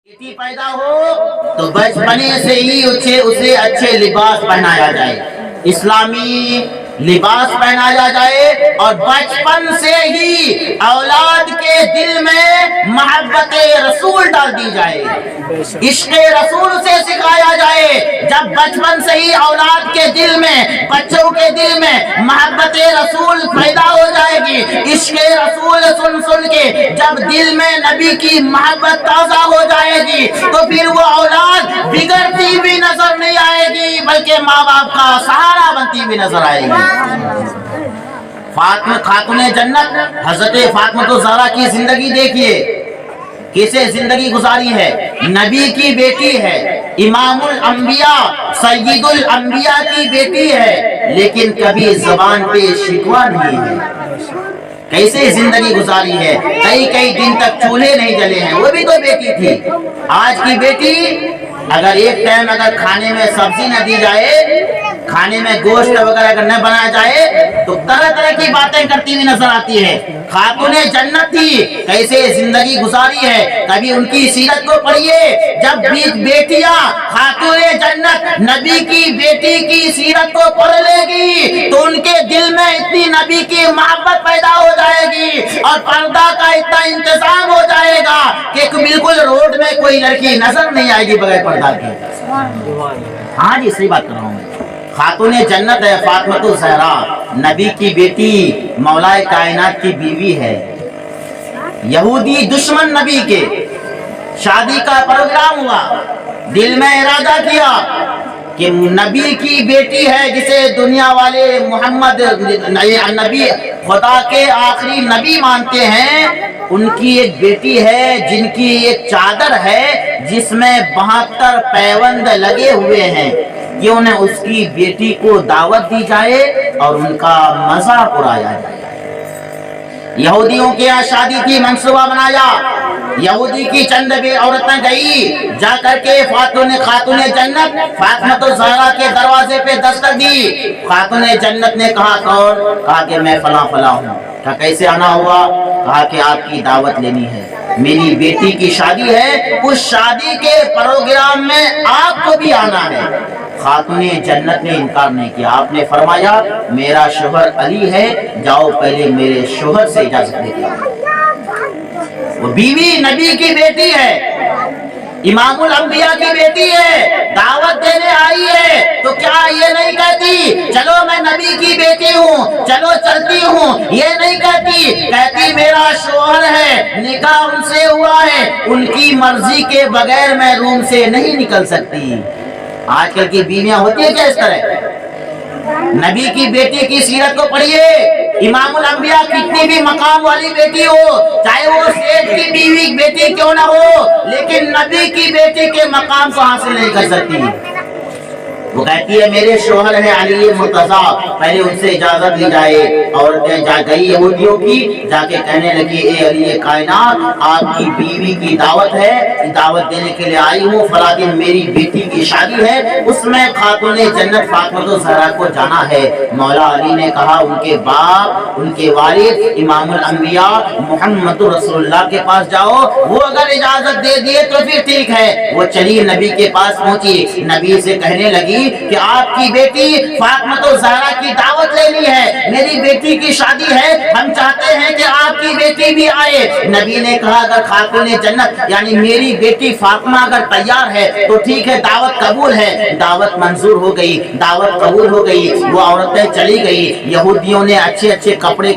बेटी पैदा हो तो बचपने से ही उसे अच्छे लिबास पहनाया जाए, इस्लामी लिबास पहनाया जाए और बचपन से ही औलाद के दिल में मोहब्बत रसूल डाल दी जाए, इश्क़ रसूल से सिखाया जाए। जब बचपन से ही औलाद के दिल में, बच्चों के दिल में मोहब्बत रसूल पैदा हो जाएगी, इश्क़ रसूल सुन सुन के जब दिल में नबी की मोहब्बत ताज़ा हो जाएगी तो फिर वो औलाद बिगड़ती भी नजर नहीं आएगी बल्कि माँ बाप का सहारा बनती भी नजर आएगी। फातिमा खातूने जन्नत हजरत फातिमा तो ज़हरा की जिंदगी देखिए, कैसे जिंदगी गुजारी है। नबी की बेटी है, इमामुल अंबिया सय्यदुल अंबिया की बेटी है, लेकिन कभी जबान पे शिकवा नहीं है। कैसे जिंदगी गुजारी है, कई कई दिन तक चूल्हे नहीं जले हैं, वो भी तो बेटी थी। आज की बेटी अगर एक टाइम अगर खाने में सब्जी न दी जाए, खाने में गोश्त वगैरह अगर न बनाया जाए तो तरह तरह की बातें करती हुई नजर आती है। खातूने जन्नत थी, कैसे जिंदगी गुजारी है, कभी उनकी सीरत को पढ़िए। जब बेटियां खातूने जन्नत नबी की बेटी की सीरत को पढ़ लेगी तो उनके दिल में इतनी नबी की मोहब्बत पैदा हो जाएगी और पर्दा का इतना इंतजाम हो जाएगा कि बिल्कुल रोड में कोई लड़की नजर नहीं आएगी बगैर पर्दा के। हाँ जी, सही बात कर रहा हूँ। खातूने जन्नत है फातिमा तो ज़हरा, नबी की बेटी, मौलाए कायनात की बीवी है। यहूदी दुश्मन नबी के शादी का प्रोग्राम हुआ, दिल में इरादा किया कि नबी की बेटी है जिसे दुनिया वाले मोहम्मद नबी खुदा के आखिरी नबी मानते हैं, उनकी एक बेटी है जिनकी एक चादर है जिसमें 72 पैबंद लगे हुए हैं, क्यों न उसकी बेटी को दावत दी जाए और उनका मजाक उड़ाया जाए। यहूदियों के यहाँ शादी की मंसूबा बनाया, यहूदी की चंद बे औरतें गई, जा करके खातूने जन्नत फातिमा तो ज़हरा के दरवाजे पे दस्तक दी। खातूने जन्नत ने कहा कौन? कहा कि मैं फला फला हूँ। कहा कैसे आना हुआ? कहा कि आपकी दावत लेनी है, मेरी बेटी की शादी है, उस शादी के प्रोग्राम में आपको भी आना है। खातूने जन्नत ने इनकार नहीं किया, आपने फरमाया मेरा शोहर अली है, जाओ पहले मेरे शोहर से इजाजत लेके आओ। वो बीवी नबी की बेटी है, इमामुल अंबिया की बेटी है, दावत देने आई है तो क्या ये नहीं कहती चलो मैं नबी की बेटी हूँ, चलो चलती हूँ, ये नहीं कहती, कहती मेरा शोहर है, निकाह उनसे हुआ है, उनकी मर्जी के बगैर मैं रूम से नहीं निकल सकती। आजकल की बीवियां होती है क्या इस तरह? नबी की बेटी की सीरत को पढ़िए, इमामुल अंबिया कितनी भी मकाम वाली बेटी हो, चाहे वो सेठ की बीवी बेटी क्यों ना हो, लेकिन नबी की बेटी के मकाम को हासिल नहीं कर सकती। वो कहती है मेरे शोहर है अली मुर्तजा, पहले उनसे इजाजत ली जाए। औरतें जा गई यहूदियों की, जाके कहने लगी ए अली कायनात, आपकी बीवी की दावत है, दावत देने के लिए आई हूँ, फला दिन मेरी बेटी की शादी है, उसमें खातूने जन्नत फातिमा तो ज़हरा को जाना है। मौला अली ने कहा उनके बाप, उनके वालिद इमामुल अंबिया मुहम्मद रसूलुल्लाह के पास जाओ, वो अगर इजाजत दे दिए तो फिर ठीक है। वो चली नबी के पास पहुंची, नबी से कहने लगी कि आपकी बेटी फातिमा तो ज़हरा की दावत लेनी है, मेरी बेटी की शादी है, हम चाहते हैं कि आपकी बेटी भी आए। नबी ने कहा अगर खातूने जन्नत यानी मेरी बेटी फातिमा अगर तैयार है तो ठीक है, दावत कबूल है। दावत मंजूर हो गई, दावत कबूल हो गई, वो औरतें चली गई। यहूदियों ने अच्छे अच्छे कपड़े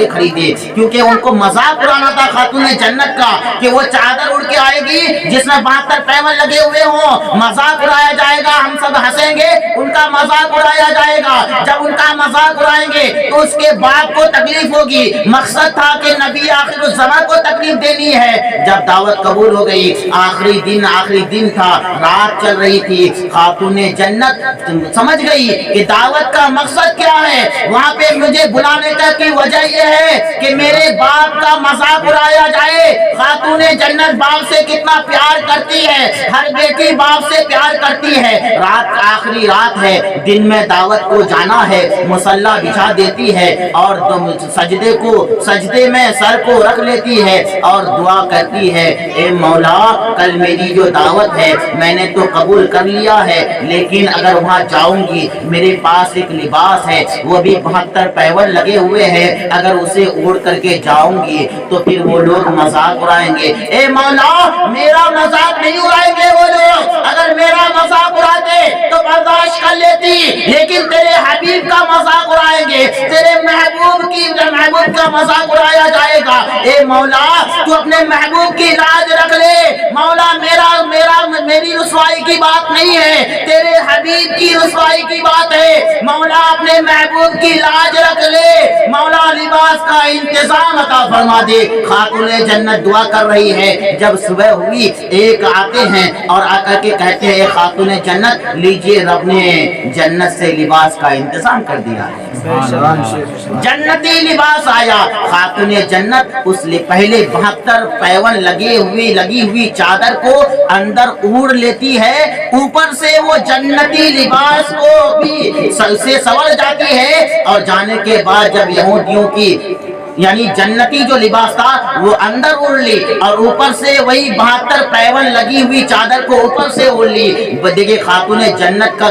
खरीदे, क्योंकि उनको मजाक उड़ाना था खातूने जन्नत का कि वो चादर उड़ के आएगी जिसमें 72 पैबंद लगे हुए हों, मजाक उड़ाया जाएगा, हम सब हंसेंगे, उनका मजाक उड़ाया जाएगा। जब उनका मजाक उड़ाएंगे तो उसके बाप को तकलीफ होगी। मकसद था कि नबी आखिर ज़मान को तकलीफ देनी है। जब दावत कबूल हो गई, आखिरी दिन था, रात चल रही थी, खातूने जन्नत समझ गई कि दावत का मकसद क्या है, वहाँ पे मुझे बुलाने का की वजह यह है कि मेरे बाप का मजाक उड़ाया जाए। खातूने जन्नत बाप से कितना प्यार پیار کرتی ہے، ہر بیٹی باپ سے پیار کرتی ہے، رات آخری رات ہے، دن میں دعوت کو جانا ہے، مصلی بچھا دیتی ہے اور سجدے میں سر کو رکھ لیتی ہے اور دعا کرتی ہے، اے مولا کل میری جو دعوت ہے میں نے تو قبول کر لیا ہے، لیکن اگر وہاں جاؤں گی میرے پاس ایک لباس ہے وہ بھی 72 پیون لگے ہوئے ہیں، اگر اسے اوڑھ کر کے جاؤں گی تو پھر وہ لوگ مذاق اڑائیں گے، اے مولا میرا مذاق نہیں اڑائیں گے وہ لوگ، اگر میرا مذاق اڑاتے تو برداشت کر لیتی، لیکن تیرے حبیب کا مذاق اڑائیں گے، تیرے محبوب کا مذاق اڑایا جائے گا، اے مولا تو اپنے محبوب کی لاج رکھ لے، مولا میری رسوائی کی بات نہیں ہے، تیرے حبیب کی رسوائی کی بات ہے، مولا اپنے محبوب کی لاج رکھ لے، مولا لباس کا انتظام عطا فرما دے۔ خاتون جنت دعا کر رہی ہے، جب صبح ہوئی ایک آتے ہیں اور آ کر کے کہتے ہیں اے خاتون جنت لیجئے رب نے جنت سے لباس کا انتظام کر دیا ہے، جنتی لباس آیا، خاتون جنت اس پہلے 72 پیون لگی ہوئی چادر کو اندر اوڑھ لیتی ہے، اوپر سے وہ جنتی لباس کو بھی سے سور جاتی ہے، اور جانے کے بعد جب یہودیوں کی یعنی جنتی جو لباس تھا وہ اندر اوڑھ لی اور اوپر سے وہی 72 پیون لگی ہوئی چادر کو اوپر سے اوڑھ لی۔ دیکھیے خاتون جنت کا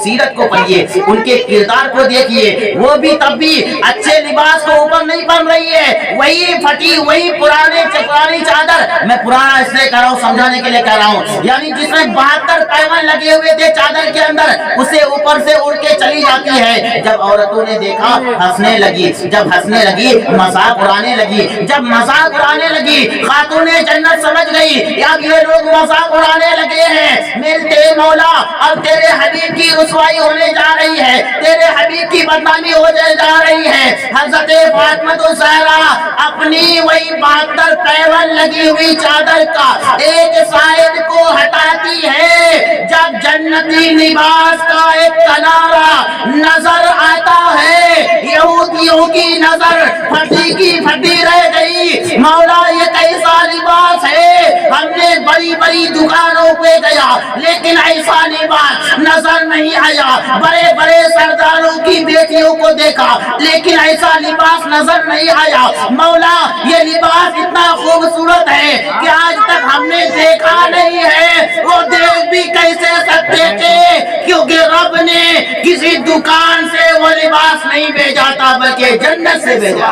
سیرت کو پڑھیے، ان کے کردار کو دیکھیے، وہ بھی تب بھی اچھے لباس کو اوپر نہیں پہن رہی ہے، وہی پھٹی وہی پرانی چادر، میں پرانا اس لیے کہہ رہا ہوں سمجھانے کے لیے کہہ رہا ہوں، یعنی جس میں 72 پیون لگے ہوئے تھے چادر کے اندر اسے اوپر سے اڑ کے چلی جاتی ہے۔ جب عورتوں نے دیکھا ہنسنے لگی، جب ہنسنے لگی مذاق اڑانے لگی، جب مذاق اڑانے لگی خاتون جنت سمجھ گئی اب یہ لوگ مذاق اڑانے لگے ہیں، میرے مولا اب تیرے حبیب کی رسوائی ہونے جا رہی ہے، تیرے حبیب کی بدنامی ہونے جا رہی ہے۔ حضرت فاطمہ الزہرا اپنی وہی 72 پیون لگی ہوئی چادر کا ایک سائد کو ہٹاتی ہے، جب جنتی لباس کا ایک کنارہ نظر آتا ہے، یہودیوں کی نظر پھٹی کی پھٹی رہ گئی، مولا یہ کیسا لباس ہے، ہم نے بڑی بڑی دکانوں پہ گیا لیکن ایسا لباس نظر نہیں آیا، بڑے بڑے سرداروں کی بیٹیوں کو دیکھا لیکن ایسا لباس نظر نہیں آیا، مولا یہ لباس اتنا خوبصورت ہے کہ آج تک ہم نے دیکھا نہیں ہے، وہ دیکھ بھی کیسے سکتے تھے کیونکہ رب نے کسی دکان سے وہ لباس نہیں بھیجا تھا بلکہ جنت سے بھیجا۔